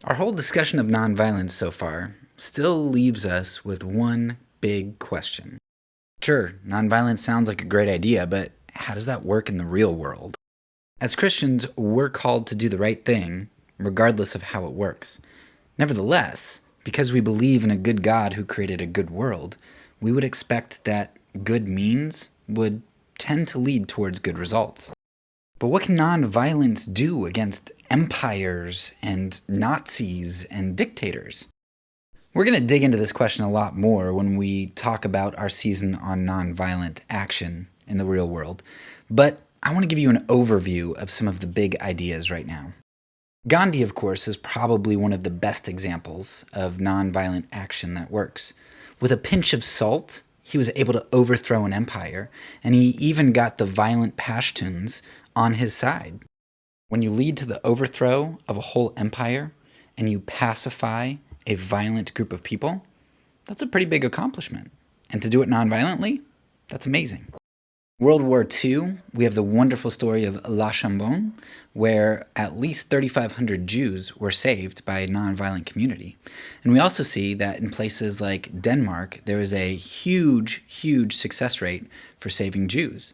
Our whole discussion of nonviolence so far still leaves us with one big question. Sure, nonviolence sounds like a great idea, but how does that work in the real world? As Christians, we're called to do the right thing, regardless of how it works. Nevertheless, because we believe in a good God who created a good world, we would expect that good means would tend to lead towards good results. But what can nonviolence do against empires and Nazis and dictators? We're going to dig into this question a lot more when we talk about our season on nonviolent action in the real world, but I want to give you an overview of some of the big ideas right now. Gandhi, of course, is probably one of the best examples of nonviolent action that works. With a pinch of salt, he was able to overthrow an empire, and he even got the violent Pashtuns on his side. When you lead to the overthrow of a whole empire and you pacify a violent group of people, that's a pretty big accomplishment. And to do it nonviolently, that's amazing. World War II, we have the wonderful story of La Chambon, where at least 3,500 Jews were saved by a nonviolent community. And we also see that in places like Denmark, there is a huge, huge success rate for saving Jews.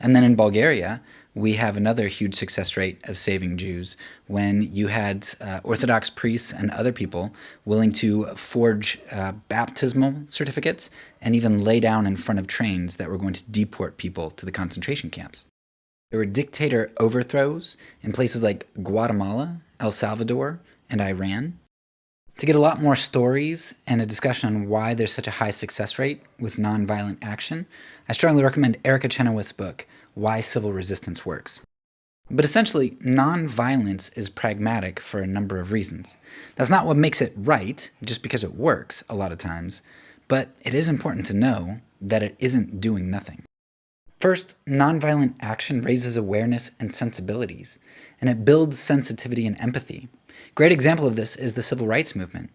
And then in Bulgaria, we have another huge success rate of saving Jews when you had Orthodox priests and other people willing to forge baptismal certificates and even lay down in front of trains that were going to deport people to the concentration camps. There were dictator overthrows in places like Guatemala, El Salvador, and Iran. To get a lot more stories and a discussion on why there's such a high success rate with nonviolent action, I strongly recommend Erica Chenoweth's book, Why Civil Resistance Works. But essentially, nonviolence is pragmatic for a number of reasons. That's not what makes it right, just because it works a lot of times, but it is important to know that it isn't doing nothing. First, nonviolent action raises awareness and sensibilities, and it builds sensitivity and empathy. Great example of this is the civil rights movement.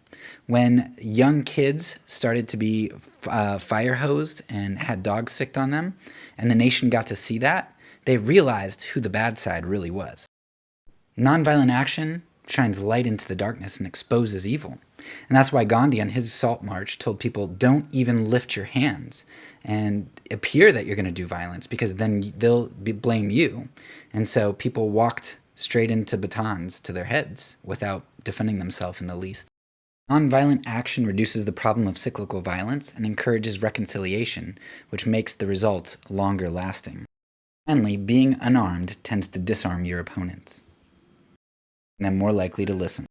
When young kids started to be fire hosed and had dogs sicked on them, and the nation got to see that, they realized who the bad side really was. Nonviolent action shines light into the darkness and exposes evil. And that's why Gandhi on his Salt March told people, don't even lift your hands and appear that you're going to do violence, because then they'll blame you. And so people walked straight into batons to their heads without defending themselves in the least. Nonviolent action reduces the problem of cyclical violence and encourages reconciliation, which makes the results longer lasting. Finally, being unarmed tends to disarm your opponents, and they're more likely to listen.